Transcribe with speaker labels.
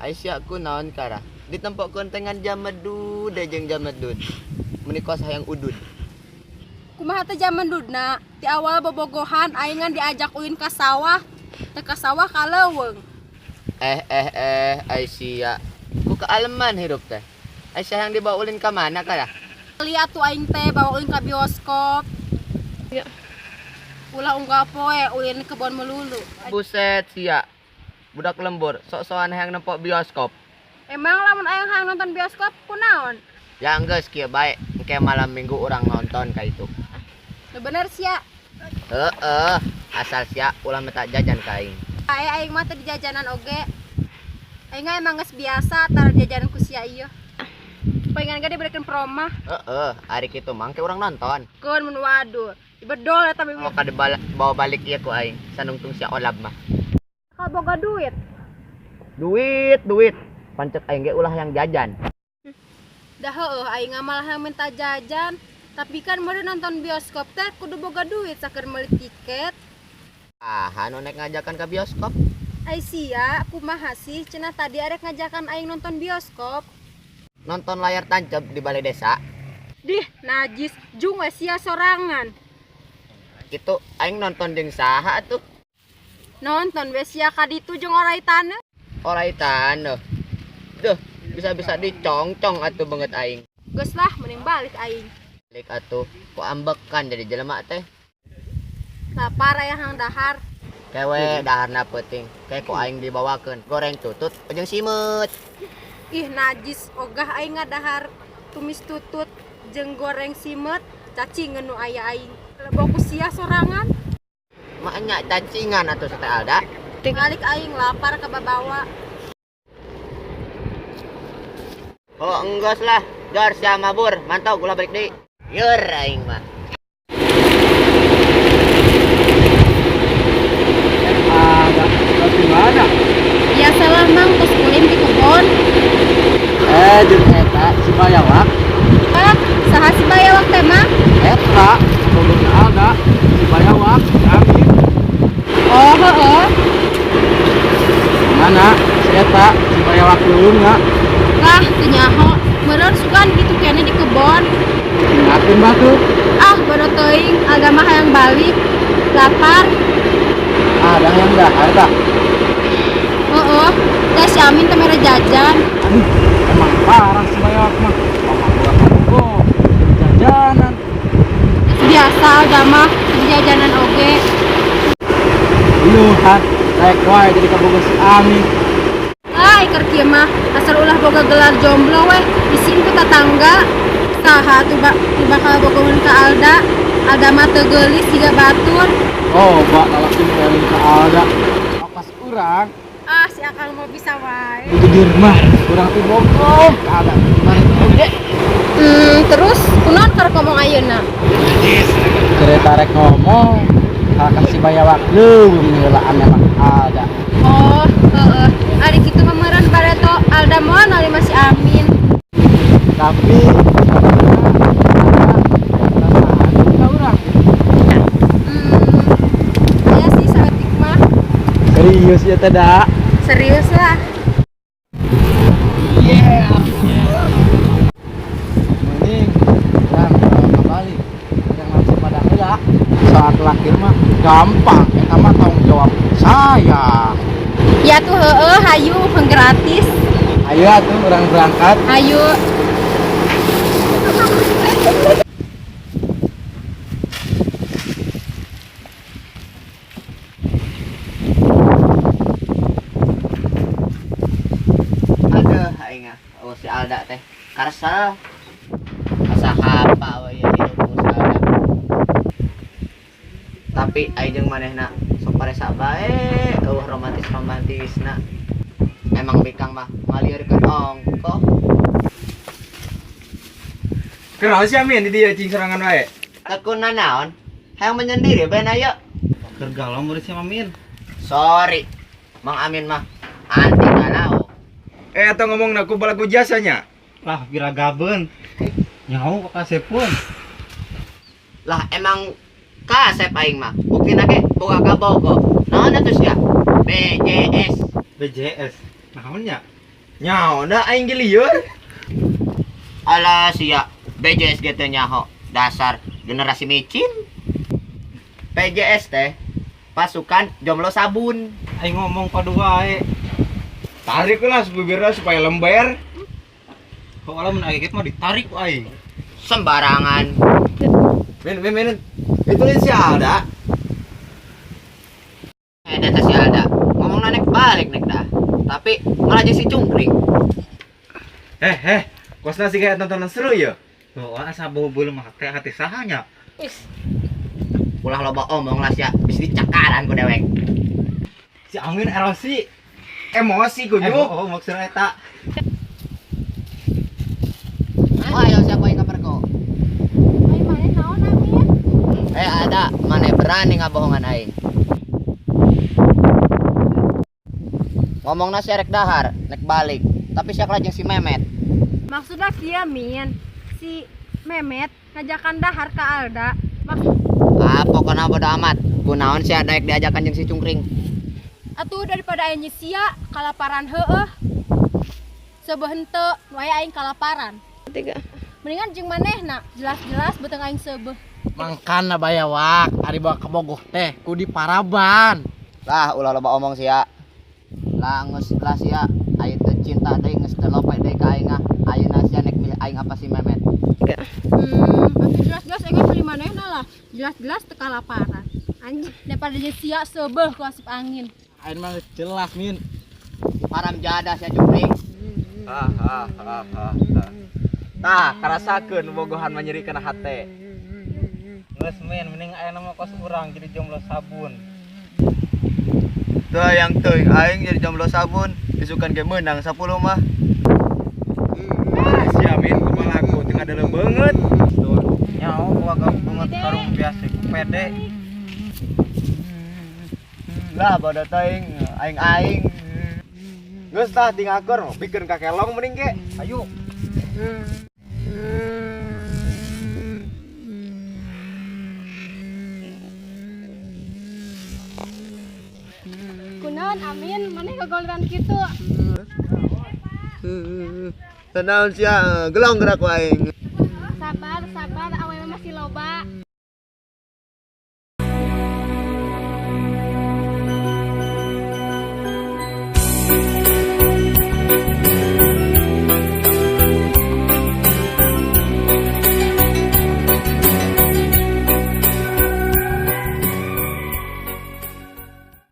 Speaker 1: Ay siya ko naon kara. Di tempat kontengan jamadud jeung jamadud. Menikah sayang udud.
Speaker 2: Kumaha teh zaman dudna, di awal bobogohan aingan diajak ulin ka sawah. Teh ka sawah kaleuweung.
Speaker 1: Ay siya. Ku kealeman hidup teh. Ay siya yang dibawa ulin ka mana kara?
Speaker 2: Lihat tuh aing teh bawa ulin ka bioskop.
Speaker 3: Ya.
Speaker 2: Ulah unggah poe ulin ke kebon melulu.
Speaker 1: Buset sia. Budak lembur, sok-sokan hayang nempok bioskop.
Speaker 2: Emang lamun aing hayang nonton bioskop kunaon?
Speaker 1: Ya geus kieu bae. Engke malam Minggu urang nonton ka itu.
Speaker 2: Teu bener sia.
Speaker 1: Asal sia ulah minta jajan ka aing.
Speaker 2: Aing mah teh di jajanan oge. Aing emang geus biasa tar jajanan ku sia ieu. Pengen gede berikan promah.
Speaker 1: Ari kitu mangke urang nonton.
Speaker 2: Keun mun waduh. Dibedol eta
Speaker 1: Mau ka bawa balik ieu ku aing. Sanungtung sia olab mah.
Speaker 2: Ka boga duit.
Speaker 1: Duit. Pancet aing ge ulah yang jajan.
Speaker 2: Dah heueuh aing malah yang minta jajan. Tapi kan meureun nonton bioskop teh kudu boga duit saker meuli tiket.
Speaker 1: Anu nek ngajakan ke bioskop?
Speaker 2: Ai sia, kumaha sih cenah tadi arek ngajakan aing nonton bioskop.
Speaker 1: Nonton layar tancap di balai desa.
Speaker 2: Dih, najis, jung we sia sorangan.
Speaker 1: Itu aing nonton jeung saha atuh?
Speaker 2: Nonton we sia ka ditu jeung oraitana.
Speaker 1: Oraitan. Duh, bisa-bisa dicongcong atuh banget aing.
Speaker 2: Geus lah mending balik aing.
Speaker 1: Balik atuh, ku ambekan jadi jelema teh.
Speaker 2: Lapar aya hang dahar.
Speaker 1: Kewe daharna peuting. Kayak ku aing dibawakeun goreng tutut jeung simut.
Speaker 2: Ih najis, ogah aing ngadahar tumis tutut jeung goreng simet, cacing nu aya aing. Leboku sia sorangan.
Speaker 1: Maknya cacingan atuh teh Alda.
Speaker 2: Balik aing lapar ka babawa.
Speaker 1: Oh enggeus lah, dar sia mabur, mantau kula balik deui. Yeur aing mah.
Speaker 4: Di mana?
Speaker 2: Biasalah mang tos kulim di kebon.
Speaker 4: Jeung eta si Bayawak.
Speaker 2: Saha si bayawak teh mah?
Speaker 4: Eta, tulungna Alda, si Bayawak, si Amin.
Speaker 2: Oh heueuh.
Speaker 4: Mana? Si eta, si Bayawak tulungna.
Speaker 2: Lah teu nyaho. Meureun sugan gitu kene di kebon.
Speaker 4: Ingatin batu.
Speaker 2: Ah bodo teuing, agama hayang balik. Lapar.
Speaker 4: Ada yang dahar dah.
Speaker 2: Heeh. Teh si Amin teh mere jajan.
Speaker 4: Aduh, emang parah si Bayawak mah. Mama gua kok jajanan.
Speaker 2: Biasa agama di jajanan oge.
Speaker 4: Iluhan, rek wae jadi kaboga si Amin.
Speaker 2: Ah iker kieu mah asal ulah boga gelar jomblo weh. Isin ku tetangga. Saha tuh bakal bogohan ka Alda. Alda mah teu geulis siga batur.
Speaker 4: Oh, Pak, lalaki ngeling ke Alda. Pas kurang,
Speaker 2: Ah si Akang mau bisa wae.
Speaker 4: itu di rumah. Kurang tuh bogong. Alda, gimana tuh, Dek?
Speaker 2: Terus kunaon keur ngomong ayeuna?
Speaker 4: Cerita rek ngomong. Akan si Bayawak leuweung ngeulaan emang Alda.
Speaker 2: Oh, heeh. Ari kitu mah meureun bareto Alda moal nali masih Amin.
Speaker 4: Tapi urang.
Speaker 2: Aya sih saeutik mah.
Speaker 4: Serius ya teh, Da?
Speaker 2: Serius lah.
Speaker 4: Mending urang balik. Yang langsung pada heula. Saat lahir mah gampang, eta mah tanggung jawab saya.
Speaker 2: Ya tuh heeh, hayu gratis.
Speaker 4: Ayo atuh urang berangkat.
Speaker 2: Hayu.
Speaker 1: Aduh aing si Alda teh. Karesel. Asa apa we ya hidup si Alda. Tapi aing jeung manehna sok paresa bae, romantisna. Emang bikang mah ngalieureun ongko.
Speaker 4: Kenapa sih Amin di dia cing serangan wae?
Speaker 1: Tekuna naon? Hayang menyendiri ben ayo.
Speaker 4: Kergalau murid si Amin.
Speaker 1: Sorry. Mang Amin mah anti galau.
Speaker 5: Atau ngomong naku balaku jasanya.
Speaker 4: Lah kira gabeun. Nyaho ka kasepun.
Speaker 1: Lah emang kasep aing mah. Buktina ge boga kabogo. Naon atuh sia? BJS.
Speaker 4: BJS. Naonnya?
Speaker 5: Nyaho da aing ge lieur.
Speaker 1: Alah sia, BJS gitu nyaho. Dasar generasi micin. PJS teh pasukan jomblo sabun.
Speaker 4: Aing ngomong pada wae.
Speaker 5: Tarik lah bibirna supaya lember.
Speaker 4: Kok alam mun aya mah ditarik aing.
Speaker 1: Sembarangan.
Speaker 5: Men. Itu si Alda.
Speaker 1: Data si Alda ngomong nanek balik nek dah. Tapi malah jadi si cungkring.
Speaker 5: Kosna sih kayak tontonan seru ya.
Speaker 4: Tuh asa bobol mah teh hati sahanya.
Speaker 1: Ulah loba omong lah sia, bisa dicakaran ku dewek.
Speaker 5: Si angin erosi. Emosi ku nyu.
Speaker 4: Oh maksudna eta.
Speaker 1: Ayo siapa yang kabarko?
Speaker 2: Ai mane naon Amin?
Speaker 1: Ada, mana berani ngabohongan aing. Ngomong nasi rek dahar, nek balik. Tapi siak lajeng si Memet.
Speaker 2: Maksudnya kia Min, si Memet ngajakan dahar ke Alda. Maksud
Speaker 1: Pokoknya bodo amat. Kunaon si Adaek diajakan jeung si cungkring.
Speaker 2: atuh daripada aing sia kalaparan heueuh. Sebeuh henteu nu aya aing kalaparan. Mendingan jeung manehna, jelas-jelas beuteung aing sebeuh.
Speaker 4: Mangkana bayawak ari bawa ke bogoh teh ku di Paraban.
Speaker 1: Lah ulah loba omong sia. Lah geus lah sia, aing teh cinta deui geus teu lope deui ka aing. Ayeuna sia nek milih aing apa si Memet.
Speaker 2: Atuh jelas-jelas aing pilih manehna lah. Jelas-jelas teu kalaparan. Anjing daripada jeung sia sebeuh ku asup angin.
Speaker 4: Aing mah jelas Min.
Speaker 1: Param jada sia cungkring.
Speaker 5: Tah, karasakeun bogohan mah nyeri kana hate.
Speaker 4: Geus Min, mending aya nama kos urang jadi jomblo sabun.
Speaker 5: Tuh yang teuing aing jadi jomblo sabun, isukan ge meunang 10 mah. Si Amin kumaha laku teu ngadeuleum beungeut.
Speaker 4: Nyaho gua banget karung biasa ku pede.
Speaker 5: Lah bodo teuing aing. Geus tah tingakur pikeun ka kelong mending ge. Ayo.
Speaker 2: Kunaon Amin, maneh kegoleran kitu.
Speaker 5: Tanaon sia gelong gerak ku aing.
Speaker 2: Sabar, awewe masih loba.